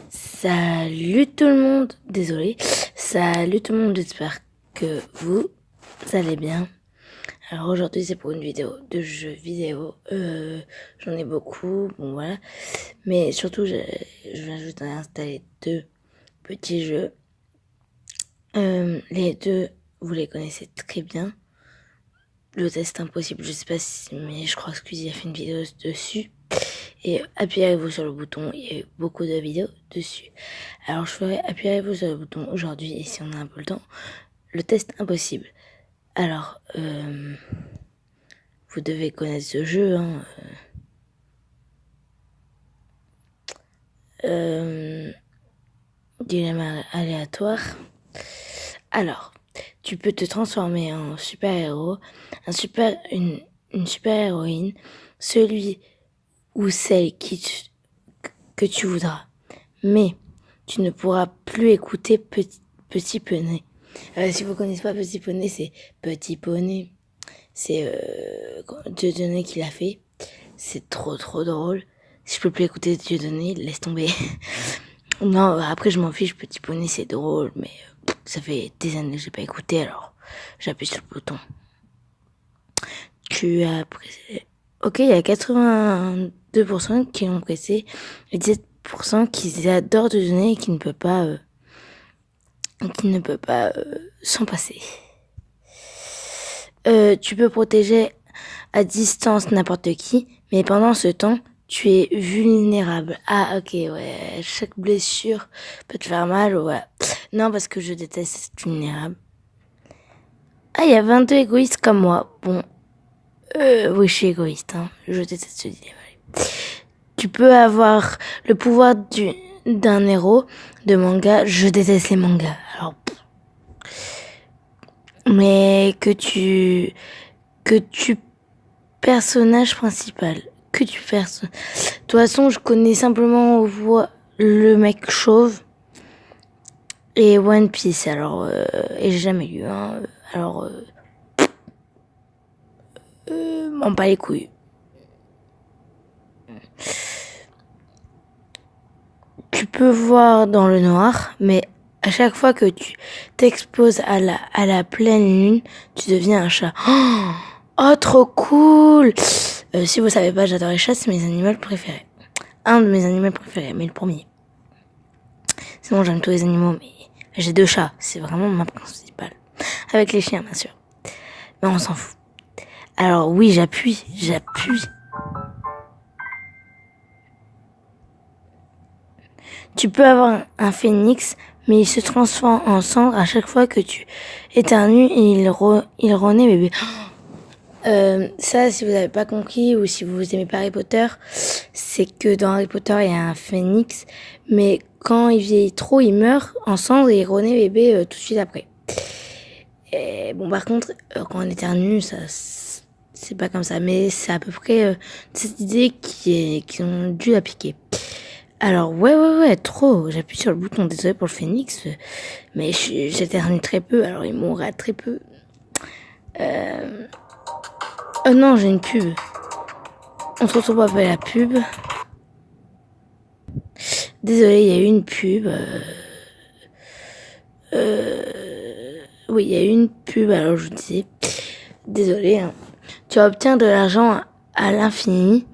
Salut tout le monde, désolé. Salut tout le monde, j'espère que vous allez bien. Alors aujourd'hui c'est pour une vidéo de jeux vidéo. J'en ai beaucoup, bon voilà. Mais surtout je viens juste d'installer deux petits jeux. Les deux, vous les connaissez très bien. Le test impossible, je sais pas si, mais je crois que Squeezie a fait une vidéo dessus. Et appuyez-vous sur le bouton, il y a eu beaucoup de vidéos dessus. Alors je ferai appuyez-vous sur le bouton aujourd'hui, et si on a un peu le temps, le test impossible. Alors, vous devez connaître ce jeu, hein. Dilemme aléatoire. Alors, tu peux te transformer en super-héros, une super-héroïne, celui ou celle que tu voudras. Mais tu ne pourras plus écouter Petit Poney. Si vous connaissez pas Petit Poney, c'est Petit Poney. C'est Dieudonné qui l'a fait. C'est trop drôle. Si je peux plus écouter Dieudonné, laisse tomber. Non, après je m'en fiche, Petit Poney c'est drôle, mais ça fait des années que j'ai pas écouté, alors j'appuie sur le bouton. Tu as pressé. Ok, il y a 82% qui ont pressé et 17% qui adorent Dieudonné et qui ne peut pas s'en passer. Tu peux protéger à distance n'importe qui, mais pendant ce temps, tu es vulnérable. Ah, ok, ouais. Chaque blessure peut te faire mal, ouais. Non, parce que je déteste être vulnérable. Ah, il y a 22 égoïstes comme moi. Bon, oui, je suis égoïste, hein. Je déteste ce dilemme. Tu peux avoir le pouvoir d'un héros de manga. Je déteste les mangas. Alors, mais que tu personnage principal. De toute façon, je connais simplement le mec chauve et One Piece. Alors, et j'ai jamais lu. Hein. Alors, m'en bats les couilles. Tu peux voir dans le noir, mais à chaque fois que tu t'exposes à la pleine lune, tu deviens un chat. Oh, trop cool! Si vous savez pas, j'adore les chats, c'est mes animaux préférés. Un de mes animaux préférés, mais le premier. Sinon, j'aime tous les animaux, mais j'ai 2 chats, c'est vraiment ma principale. Avec les chiens, bien sûr. Mais on s'en fout. Alors oui, j'appuie. Tu peux avoir un phénix, mais il se transforme en cendre à chaque fois que tu éternues et il renaît bébé. Ça, si vous n'avez pas compris ou si vous aimez pas Harry Potter, c'est que dans Harry Potter, il y a un phénix, mais quand il vieillit trop, il meurt en cendre et il renaît bébé tout de suite après. Et bon, par contre, quand on éternue, ça, c'est pas comme ça, mais c'est à peu près cette idée qui ont dû l'appliquer. Alors, ouais, trop. J'appuie sur le bouton, désolé pour le phénix, mais j'éternue très peu, alors il mourra très peu. Oh non, j'ai une pub. On se retrouve après la pub. Désolé, il y a eu une pub. Oui, il y a eu une pub, alors je vous disais. Désolé. Hein. Tu obtiens de l'argent à l'infini,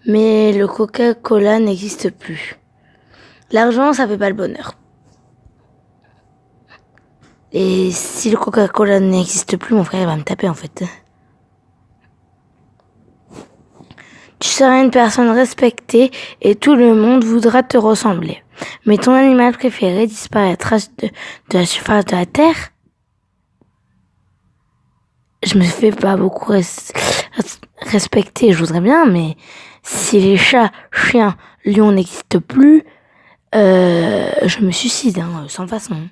mais le Coca-Cola n'existe plus. L'argent, ça fait pas le bonheur. Et si le Coca-Cola n'existe plus, mon frère il va me taper en fait. Tu seras une personne respectée et tout le monde voudra te ressembler. Mais ton animal préféré disparaîtra de la surface de la Terre. Je me fais pas beaucoup respecter, je voudrais bien, mais si les chats, chiens, lions n'existent plus, je me suicide, hein, sans façon.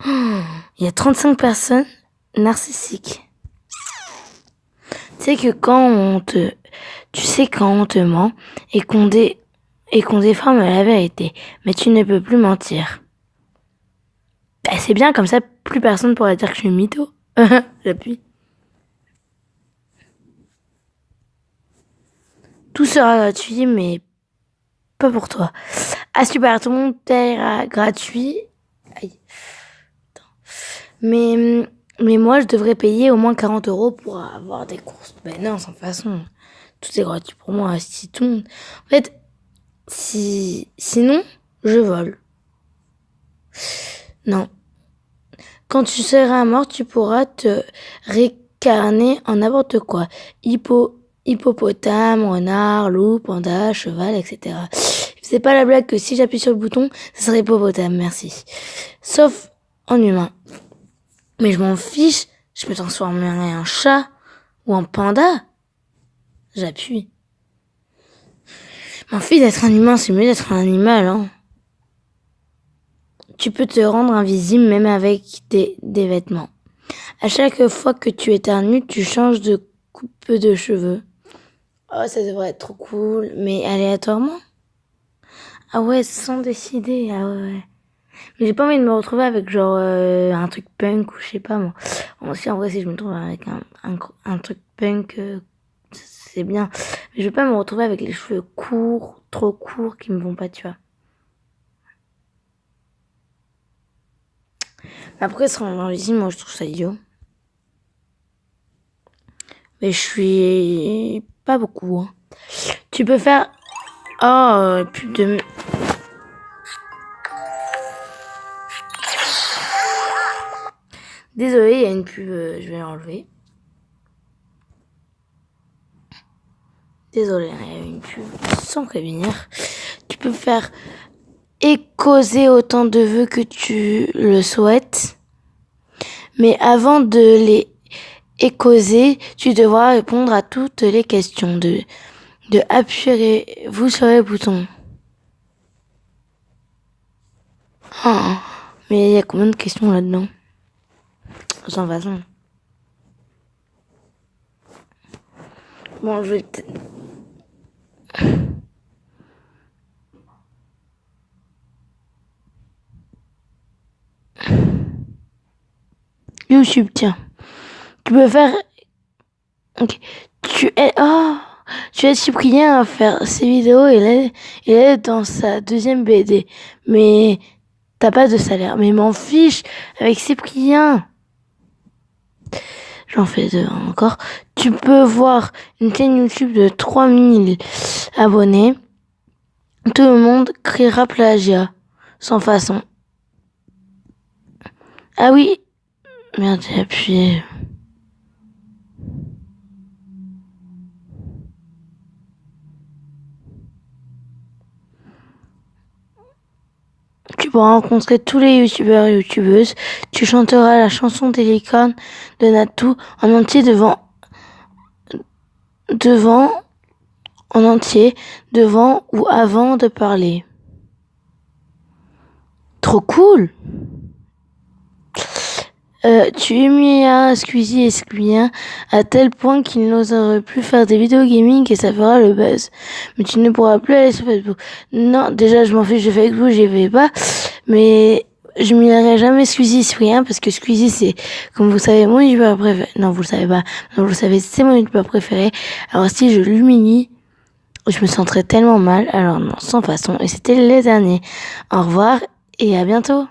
Il y a 35 personnes narcissiques. Tu sais que quand on te ment et qu'on déforme la vérité, mais tu ne peux plus mentir. Bah, c'est bien, comme ça, plus personne pourra dire que je suis mytho. J'appuie. Tout sera gratuit, mais pas pour toi. Ah super, tout le monde ira gratuit. Aïe. Mais moi, je devrais payer au moins 40 € pour avoir des courses. Ben non, sans façon. Tout est gratuit pour moi. Si tout le monde... En fait, sinon, je vole. Non. Quand tu seras mort, tu pourras te réincarner en n'importe quoi. Hippopotame, renard, loup, panda, cheval, etc. C'est pas la blague que si j'appuie sur le bouton, ça serait hippopotame, merci. Sauf en humain. Mais je m'en fiche, je peux transformer en chat ou en panda. J'appuie. Je m'en fiche d'être un humain, c'est mieux d'être un animal, hein. Tu peux te rendre invisible même avec des vêtements. À chaque fois que tu éternues, tu changes de coupe de cheveux. Oh, ça devrait être trop cool, mais aléatoirement. Ah ouais, sans décider, ah ouais. Mais j'ai pas envie de me retrouver avec genre un truc punk ou je sais pas moi. En vrai, si je me trouve avec un truc punk, c'est bien. Mais je veux pas me retrouver avec les cheveux courts, trop courts, qui me vont pas, tu vois. Après, se rendre invisible, moi je trouve ça idiot. Mais je suis pas beaucoup, hein. Tu peux faire... Oh, pub de... Désolée, il y a une pub, je vais l'enlever. Désolée, il y a une pub sans prévenir. Tu peux faire écoser autant de vœux que tu le souhaites. Mais avant de les écoser, tu devras répondre à toutes les questions. De appuyer-vous sur le bouton. Oh, mais il y a combien de questions là-dedans? Sans façon. Bon, je vais YouTube, tiens. Tu peux faire... Ok. Tu aides Cyprien à faire ses vidéos et il est dans sa deuxième BD. Mais t'as pas de salaire. Mais m'en fiche avec Cyprien. J'en fais 2 encore. Tu peux voir une chaîne YouTube de 3000 abonnés. Tout le monde criera plagiat. Sans façon. Ah oui. Merde, j'ai appuyé. Tu pourras rencontrer tous les youtubeurs et youtubeuses. Tu chanteras la chanson des licornes de Natou en entier devant ou avant de parler. Trop cool! Tu humilieras Squeezie et Cyprien à tel point qu'ils n'oseraient plus faire des vidéos gaming et ça fera le buzz. Mais tu ne pourras plus aller sur Facebook. Non, déjà je m'en fiche de Facebook, j'y vais pas. Mais je m'humilierai jamais Squeezie et Cyprien parce que Squeezie c'est, comme vous savez, mon youtubeur préféré. Non, vous le savez pas. Non, vous le savez, c'est mon youtubeur préféré. Alors si je l'humilie, je me sentirais tellement mal. Alors non, sans façon. Et c'était les derniers. Au revoir et à bientôt.